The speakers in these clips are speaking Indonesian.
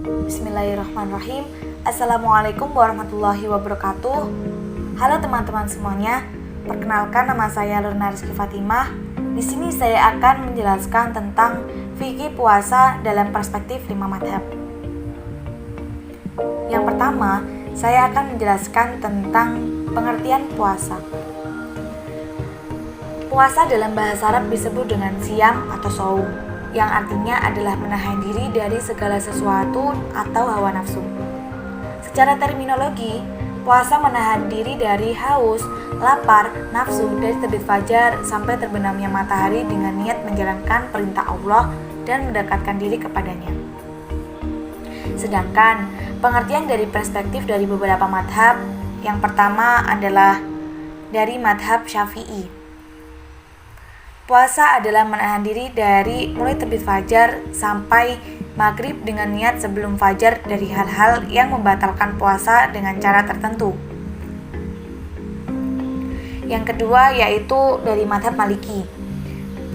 Bismillahirrahmanirrahim. Assalamualaikum warahmatullahi wabarakatuh. Halo teman-teman semuanya. Perkenalkan, nama saya Lurna Rizky Fatimah. Di sini saya akan menjelaskan tentang fikih puasa dalam perspektif 5 madhab. Yang pertama, saya akan menjelaskan tentang pengertian puasa. Puasa dalam bahasa Arab disebut dengan siam atau shaum, yang artinya adalah menahan diri dari segala sesuatu atau hawa nafsu. Secara terminologi, puasa menahan diri dari haus, lapar, nafsu dari terbit fajar sampai terbenamnya matahari dengan niat menjalankan perintah Allah dan mendekatkan diri kepadanya. Sedangkan pengertian dari perspektif dari beberapa madhab, yang pertama adalah dari madhab Syafi'i. Puasa adalah menahan diri dari mulai terbit fajar sampai maghrib dengan niat sebelum fajar dari hal-hal yang membatalkan puasa dengan cara tertentu. Yang kedua yaitu dari madhab Maliki.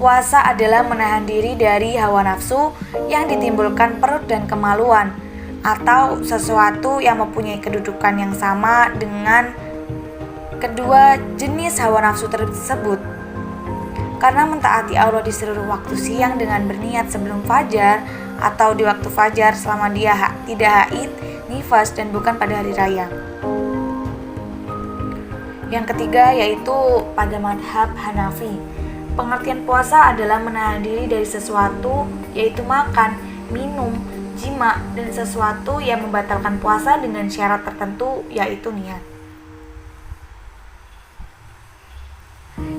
Puasa adalah menahan diri dari hawa nafsu yang ditimbulkan perut dan kemaluan, atau sesuatu yang mempunyai kedudukan yang sama dengan kedua jenis hawa nafsu tersebut. Karena mentaati Allah di seluruh waktu siang dengan berniat sebelum fajar atau di waktu fajar selama dia tidak haid, nifas, dan bukan pada hari raya. Yang ketiga yaitu pada madhab Hanafi. Pengertian puasa adalah menahan diri dari sesuatu, yaitu makan, minum, jima, dan sesuatu yang membatalkan puasa dengan syarat tertentu, yaitu niat.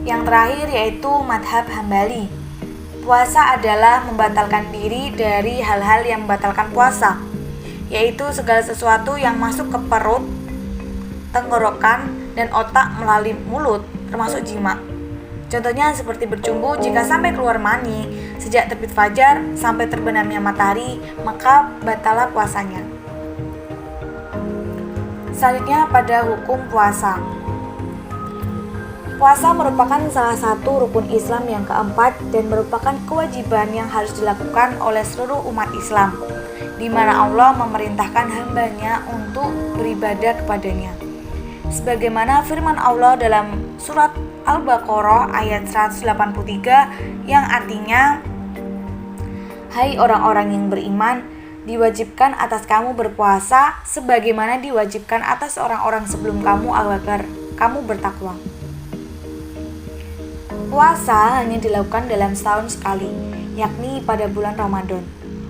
Yang terakhir yaitu madhab Hambali. Puasa adalah membatalkan diri dari hal-hal yang membatalkan puasa, yaitu segala sesuatu yang masuk ke perut, tenggorokan, dan otak melalui mulut, termasuk jima. Contohnya seperti bercumbu jika sampai keluar mani sejak terbit fajar sampai terbenamnya matahari, maka batalah puasanya. Selanjutnya pada hukum puasa. Puasa merupakan salah satu rukun Islam yang keempat dan merupakan kewajiban yang harus dilakukan oleh seluruh umat Islam, di mana Allah memerintahkan hamba-Nya untuk beribadah kepadanya. Sebagaimana firman Allah dalam surat Al-Baqarah ayat 183 yang artinya, "Hai orang-orang yang beriman, diwajibkan atas kamu berpuasa sebagaimana diwajibkan atas orang-orang sebelum kamu agar kamu bertakwa." Puasa hanya dilakukan dalam setahun sekali, yakni pada bulan Ramadan.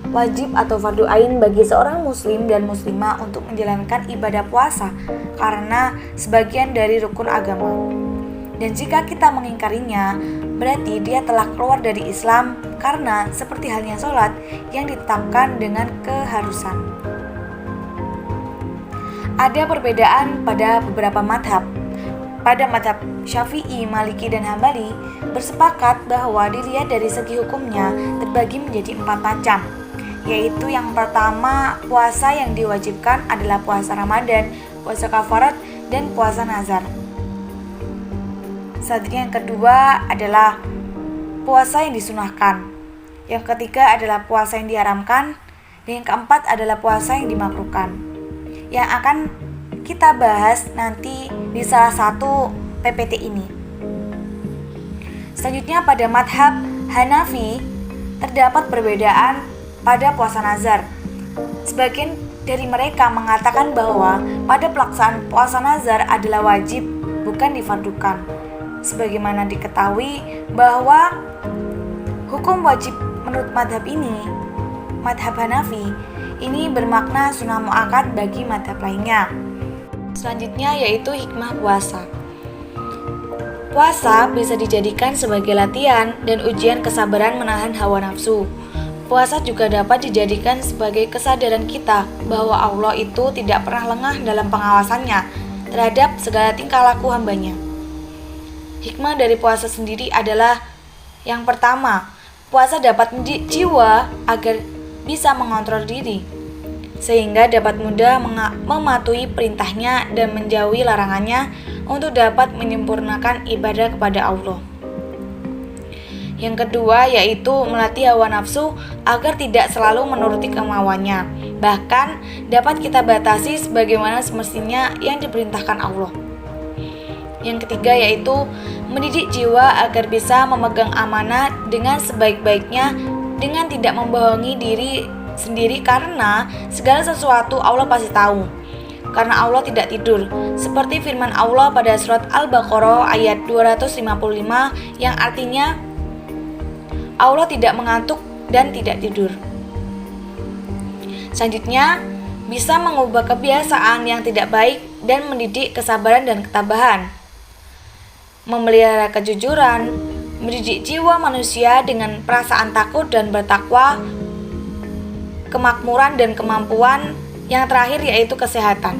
Wajib atau fardu ain bagi seorang muslim dan muslimah untuk menjalankan ibadah puasa karena sebagian dari rukun agama. Dan jika kita mengingkarinya, berarti dia telah keluar dari Islam karena seperti halnya sholat yang ditetapkan dengan keharusan. Ada perbedaan pada beberapa madhab. Pada madhab Syafi'i, Maliki, dan Hambali bersepakat bahwa dilihat dari segi hukumnya terbagi menjadi 4 macam, yaitu yang pertama, puasa yang diwajibkan adalah puasa Ramadan, puasa kafarat, dan puasa nazar. Selanjutnya yang kedua adalah puasa yang disunahkan. Yang ketiga adalah puasa yang diharamkan, dan yang keempat adalah puasa yang dimakruhkan, yang akan kita bahas nanti di salah satu PPT ini. Selanjutnya pada madhab Hanafi terdapat perbedaan pada puasa nazar. Sebagian dari mereka mengatakan bahwa pada pelaksanaan puasa nazar adalah wajib, bukan difardukan. Sebagaimana diketahui bahwa hukum wajib menurut madhab ini, madhab Hanafi, ini bermakna sunnah muakkad bagi madhab lainnya. Selanjutnya yaitu hikmah puasa. Puasa bisa dijadikan sebagai latihan dan ujian kesabaran menahan hawa nafsu. Puasa juga dapat dijadikan sebagai kesadaran kita bahwa Allah itu tidak pernah lengah dalam pengawasannya terhadap segala tingkah laku hambanya. Hikmah dari puasa sendiri adalah yang pertama, puasa dapat mendidik jiwa agar bisa mengontrol diri, sehingga dapat mudah mematuhi perintahnya dan menjauhi larangannya untuk dapat menyempurnakan ibadah kepada Allah. Yang kedua yaitu melatih hawa nafsu agar tidak selalu menuruti kemauannya. Bahkan dapat kita batasi sebagaimana semestinya yang diperintahkan Allah. Yang ketiga yaitu mendidik jiwa agar bisa memegang amanah dengan sebaik-baiknya dengan tidak membohongi diri sendiri, karena segala sesuatu Allah pasti tahu. Karena Allah tidak tidur, seperti firman Allah pada surat Al-Baqarah ayat 255 yang artinya Allah tidak mengantuk dan tidak tidur. Selanjutnya, bisa mengubah kebiasaan yang tidak baik dan mendidik kesabaran dan ketabahan. Memelihara kejujuran, mendidik jiwa manusia dengan perasaan takut dan bertakwa, kemakmuran dan kemampuan, yang terakhir yaitu kesehatan.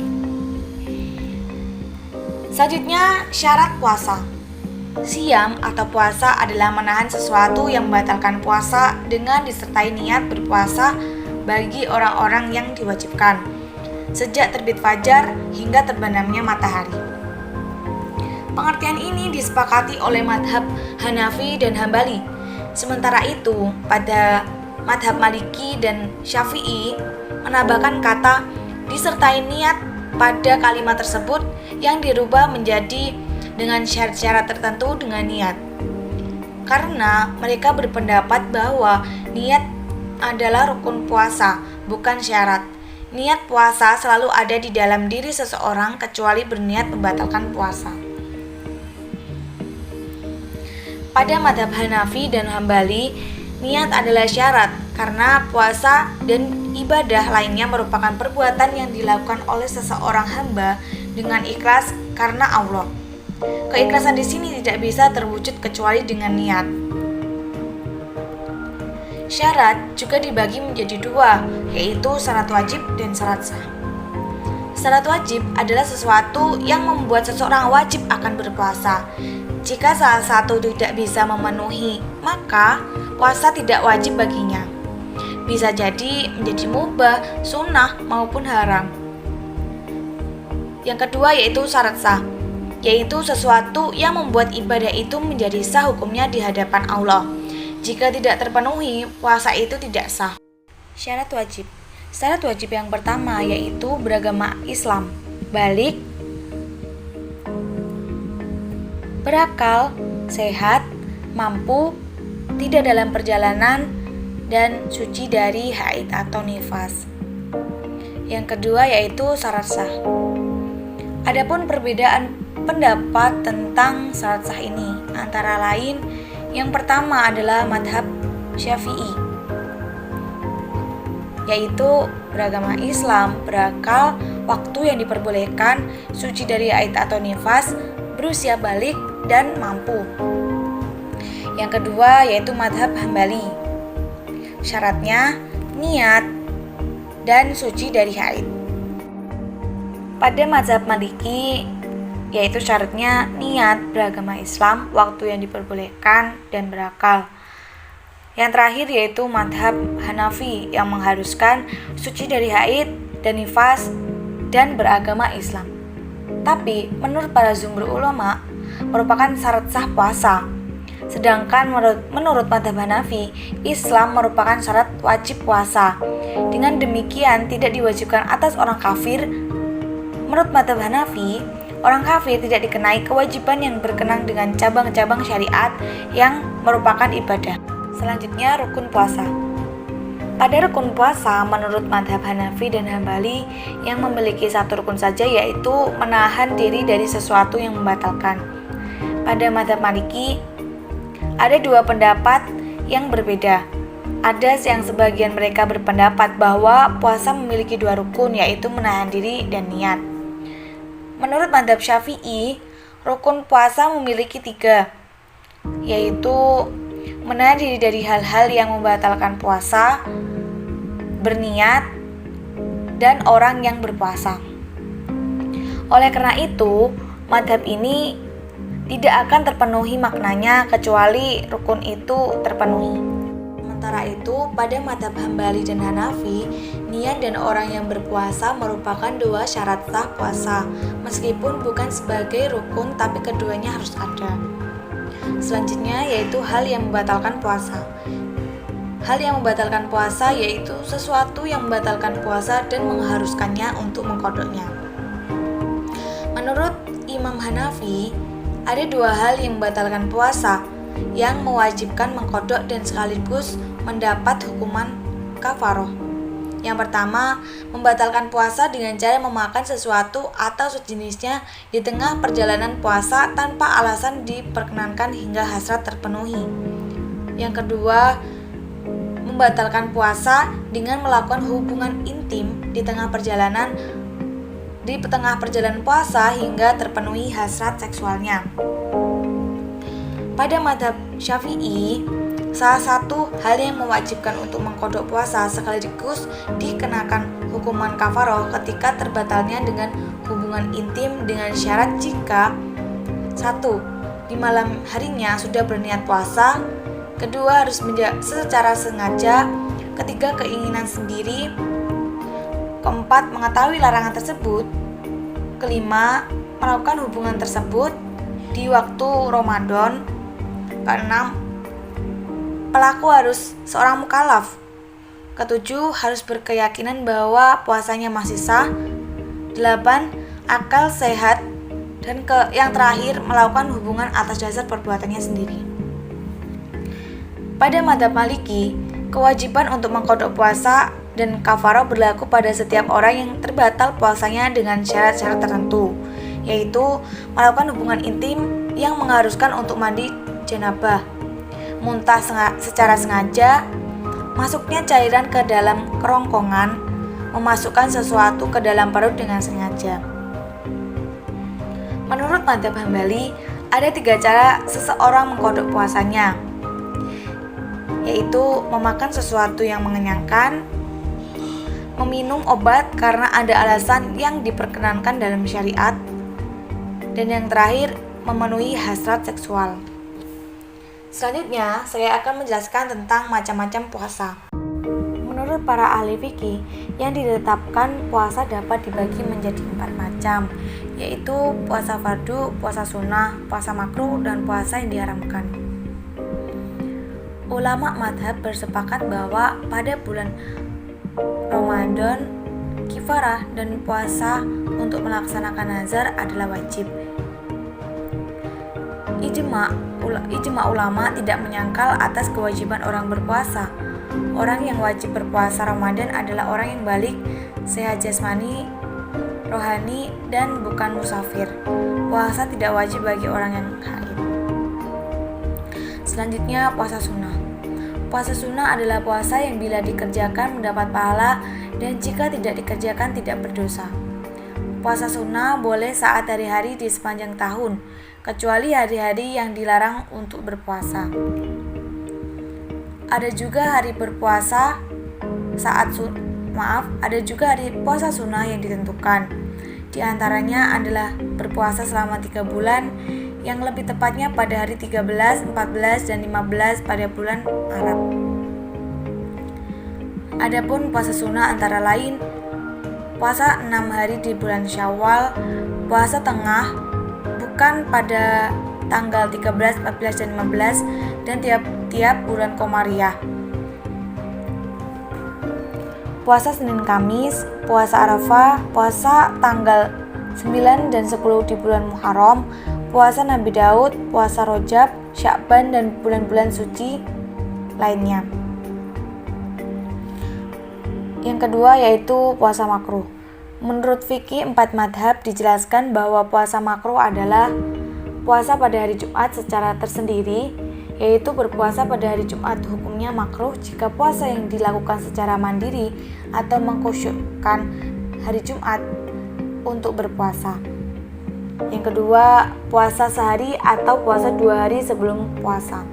Selanjutnya, syarat puasa. Siam atau puasa adalah menahan sesuatu yang membatalkan puasa dengan disertai niat berpuasa bagi orang-orang yang diwajibkan sejak terbit fajar hingga terbenamnya matahari. Pengertian ini disepakati oleh madhab Hanafi dan Hambali. Sementara itu, pada madhab Maliki dan Syafi'i menambahkan kata disertai niat pada kalimat tersebut yang dirubah menjadi dengan syarat-syarat tertentu dengan niat. Karena mereka berpendapat bahwa niat adalah rukun puasa, bukan syarat. Niat puasa selalu ada di dalam diri seseorang kecuali berniat membatalkan puasa. Pada madhab Hanafi dan Hambali, niat adalah syarat karena puasa dan ibadah lainnya merupakan perbuatan yang dilakukan oleh seseorang hamba dengan ikhlas karena Allah. Keikhlasan di sini tidak bisa terwujud kecuali dengan niat. Syarat juga dibagi menjadi dua, yaitu syarat wajib dan syarat sah. Syarat wajib adalah sesuatu yang membuat seseorang wajib akan berpuasa. Jika salah satu tidak bisa memenuhi, maka puasa tidak wajib baginya. Bisa jadi menjadi mubah, sunnah, maupun haram. Yang kedua yaitu syarat sah, yaitu sesuatu yang membuat ibadah itu menjadi sah hukumnya di hadapan Allah. Jika tidak terpenuhi, puasa itu tidak sah. Syarat wajib. Syarat wajib yang pertama yaitu beragama Islam, balik, berakal, sehat, mampu, tidak dalam perjalanan, dan suci dari haid atau nifas. Yang kedua yaitu syarat sah. Adapun perbedaan pendapat tentang syarat sah ini antara lain, yang pertama adalah madhab Syafi'i, yaitu beragama Islam, berakal, waktu yang diperbolehkan, suci dari haid atau nifas, berusia balik, dan mampu. Yang kedua yaitu madhab Hambali, syaratnya niat dan suci dari haid. Pada mazhab Maliki, yaitu syaratnya niat, beragama Islam, waktu yang diperbolehkan, dan berakal. Yang terakhir yaitu mazhab Hanafi yang mengharuskan suci dari haid dan nifas dan beragama Islam. Tapi menurut para jumhur ulama merupakan syarat sah puasa. Sedangkan menurut mazhab Hanafi, Islam merupakan syarat wajib puasa. Dengan demikian tidak diwajibkan atas orang kafir. Menurut mazhab Hanafi, orang kafir tidak dikenai kewajiban yang berkenaan dengan cabang-cabang syariat yang merupakan ibadah. Selanjutnya, rukun puasa. Pada rukun puasa, menurut mazhab Hanafi dan Hambali, yang memiliki satu rukun saja, yaitu menahan diri dari sesuatu yang membatalkan. Pada mazhab Maliki, ada dua pendapat yang berbeda. Ada yang sebagian mereka berpendapat bahwa puasa memiliki dua rukun, yaitu menahan diri dan niat. Menurut mazhab Syafi'i, rukun puasa memiliki tiga, yaitu menahan diri dari hal-hal yang membatalkan puasa, berniat, dan orang yang berpuasa. Oleh karena itu, mazhab ini tidak akan terpenuhi maknanya kecuali rukun itu terpenuhi. Sementara itu, pada mazhab Hambali dan Hanafi, niat dan orang yang berpuasa merupakan dua syarat sah puasa, meskipun bukan sebagai rukun, tapi keduanya harus ada. Selanjutnya yaitu hal yang membatalkan puasa. Hal yang membatalkan puasa yaitu sesuatu yang membatalkan puasa dan mengharuskannya untuk mengkodoknya. Menurut Imam Hanafi, ada dua hal yang membatalkan puasa, yang mewajibkan mengkodok dan sekaligus mendapat hukuman kafaroh. Yang pertama, membatalkan puasa dengan cara memakan sesuatu atau sejenisnya di tengah perjalanan puasa tanpa alasan diperkenankan hingga hasrat terpenuhi. Yang kedua, membatalkan puasa dengan melakukan hubungan intim di tengah perjalanan puasa hingga terpenuhi hasrat seksualnya. Pada mazhab Syafi'i, salah satu hal yang mewajibkan untuk mengkodok puasa sekaligus dikenakan hukuman kafaroh ketika terbatalnya dengan hubungan intim dengan syarat jika 1. Di malam harinya sudah berniat puasa, kedua harus secara sengaja, ketiga keinginan sendiri, keempat mengetahui larangan tersebut, kelima melakukan hubungan tersebut di waktu Ramadan, keenam pelaku harus seorang mukallaf, ketujuh harus berkeyakinan bahwa puasanya masih sah, 8 akal sehat, dan yang terakhir melakukan hubungan atas dasar perbuatannya sendiri. Pada mazhab Maliki, kewajiban untuk mengkodok puasa dan kafaroh berlaku pada setiap orang yang terbatal puasanya dengan syarat-syarat tertentu, yaitu melakukan hubungan intim yang mengharuskan untuk mandi janabah, muntah secara sengaja, masuknya cairan ke dalam kerongkongan, memasukkan sesuatu ke dalam perut dengan sengaja. Menurut mazhab Hambali, ada 3 cara seseorang mengkodok puasanya, yaitu memakan sesuatu yang mengenyangkan, meminum obat karena ada alasan yang diperkenankan dalam syariat, dan yang terakhir memenuhi hasrat seksual. Selanjutnya, saya akan menjelaskan tentang macam-macam puasa. Menurut para ahli fikih, yang ditetapkan puasa dapat dibagi menjadi 4 macam, yaitu puasa fardu, puasa sunnah, puasa makruh, dan puasa yang diharamkan. Ulama madhab bersepakat bahwa pada bulan Ramadan, kifarah dan puasa untuk melaksanakan nazar adalah wajib. Ijma ulama tidak menyangkal atas kewajiban orang berpuasa. Orang yang wajib berpuasa Ramadan adalah orang yang balik, sehat jasmani, rohani, dan bukan musafir. Puasa tidak wajib bagi orang yang haid. Selanjutnya, puasa sunnah. Puasa sunnah adalah puasa yang bila dikerjakan mendapat pahala dan jika tidak dikerjakan tidak berdosa. Puasa sunnah boleh saat hari-hari di sepanjang tahun, kecuali hari-hari yang dilarang untuk berpuasa. Ada juga hari berpuasa ada juga hari puasa sunnah yang ditentukan. Di antaranya adalah berpuasa selama 3 bulan, yang lebih tepatnya pada hari 13, 14, dan 15 pada bulan Arab. Adapun puasa sunnah antara lain puasa 6 hari di bulan Syawal, puasa tengah bukan pada tanggal 13, 14, dan 15, dan tiap-tiap bulan Komariah. Puasa Senin Kamis, puasa Arafah, puasa tanggal 9 dan 10 di bulan Muharram, puasa Nabi Daud, puasa Rajab, Sya'ban, dan bulan-bulan suci lainnya. Yang kedua yaitu puasa makruh. Menurut fikih 4 madhab dijelaskan bahwa puasa makruh adalah puasa pada hari Jumat secara tersendiri, yaitu berpuasa pada hari Jumat hukumnya makruh jika puasa yang dilakukan secara mandiri atau mengkhusyukkan hari Jumat untuk berpuasa. Yang kedua, puasa sehari atau puasa 2 hari sebelum puasa.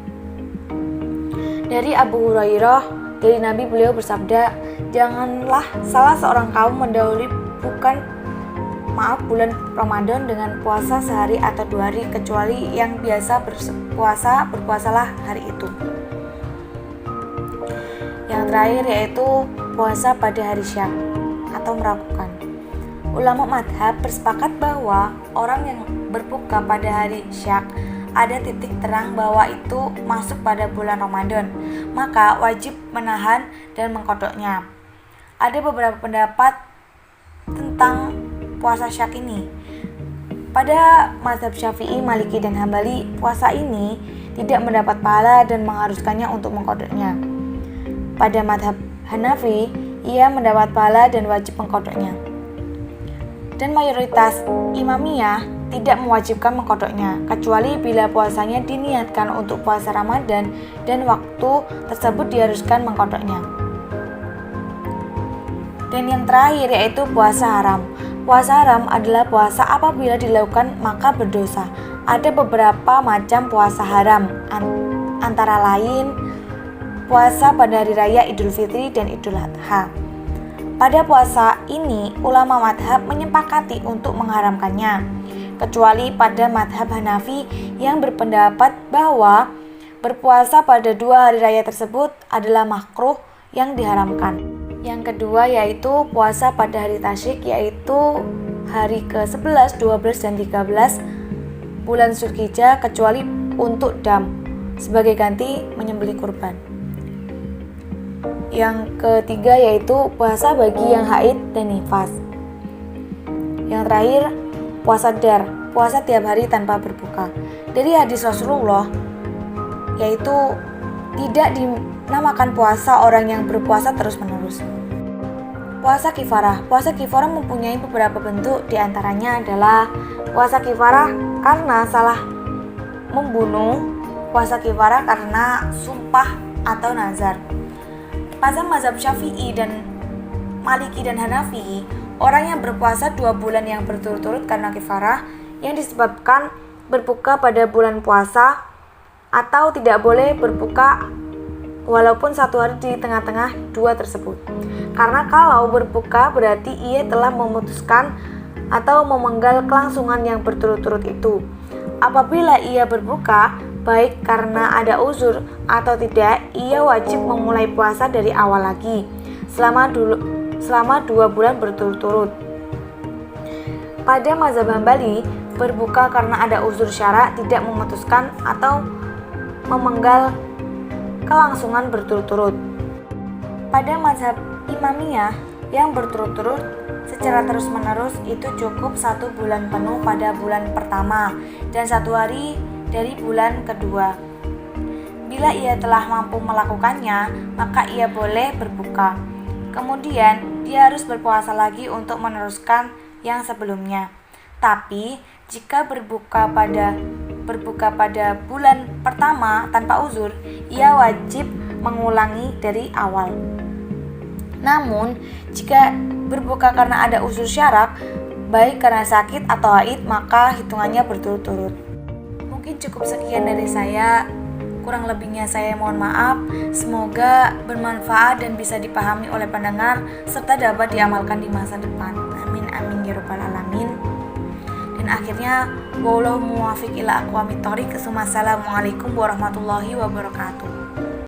Dari Abu Hurairah, dari Nabi, beliau bersabda, "Janganlah salah seorang kaum mendahului bulan Ramadan dengan puasa sehari atau 2 hari, kecuali yang biasa berpuasalah hari itu." Yang terakhir yaitu puasa pada hari Syak atau meragukan. Ulama madhab bersepakat bahwa orang yang berbuka pada hari Syak ada titik terang bahwa itu masuk pada bulan Ramadan, maka wajib menahan dan mengkodoknya. Ada beberapa pendapat tentang puasa syak ini. Pada mazhab Syafi'i, Maliki, dan Hambali, puasa ini tidak mendapat pahala dan mengharuskannya untuk mengkodoknya. Pada mazhab Hanafi, ia mendapat pahala dan wajib mengkodoknya. Dan mayoritas Imamiyah tidak mewajibkan mengkodoknya, kecuali bila puasanya diniatkan untuk puasa Ramadan dan waktu tersebut diharuskan mengkodoknya. Dan yang terakhir yaitu puasa haram. Puasa haram adalah puasa apabila dilakukan maka berdosa. Ada beberapa macam puasa haram, antara lain puasa pada hari raya Idul Fitri dan Idul Adha. Pada puasa ini, ulama madhab menyepakati untuk mengharamkannya, kecuali pada madhab Hanafi yang berpendapat bahwa berpuasa pada 2 hari raya tersebut adalah makruh yang diharamkan. Yang kedua yaitu puasa pada hari tasyrik, yaitu hari ke-11, 12, dan 13 bulan Zulhijjah, kecuali untuk dam sebagai ganti menyembelih kurban. Yang ketiga yaitu puasa bagi yang haid dan nifas. Yang terakhir puasa dar, puasa tiap hari tanpa berbuka. Dari hadis Rasulullah yaitu tidak dinamakan puasa orang yang berpuasa terus-menerus. Puasa kifarah. Puasa kifarah mempunyai beberapa bentuk, diantaranya adalah puasa kifarah karena salah membunuh, puasa kifarah karena sumpah atau nazar. Pada mazhab Syafi'i dan Maliki dan Hanafi, orang yang berpuasa 2 bulan yang berturut-turut karena kifarah yang disebabkan berbuka pada bulan puasa, atau tidak boleh berbuka walaupun 1 hari di tengah-tengah 2 tersebut. Karena kalau berbuka berarti ia telah memutuskan atau memenggal kelangsungan yang berturut-turut itu. Apabila ia berbuka baik karena ada uzur atau tidak, ia wajib memulai puasa dari awal lagi selama 2 bulan berturut-turut. Pada mazhab Hambali, berbuka karena ada uzur syara tidak memutuskan atau memenggal kelangsungan berturut-turut. Pada mazhab Imamiyah yang berturut-turut secara terus-menerus itu cukup 1 bulan penuh pada bulan pertama dan 1 hari dari bulan kedua. Bila ia telah mampu melakukannya, maka ia boleh berbuka. Kemudian dia harus berpuasa lagi untuk meneruskan yang sebelumnya. Tapi jika berbuka pada bulan pertama tanpa uzur, ia wajib mengulangi dari awal. Namun jika berbuka karena ada uzur syarak, baik karena sakit atau haid, maka hitungannya berturut-turut. Mungkin cukup sekian dari saya. Kurang lebihnya saya mohon maaf. Semoga bermanfaat dan bisa dipahami oleh pendengar serta dapat diamalkan di masa depan. Amin amin ya rabbal alamin. Dan akhirnya wallahu muwaffiq ila aqwamit thoriq. Assalamualaikum warahmatullahi wabarakatuh.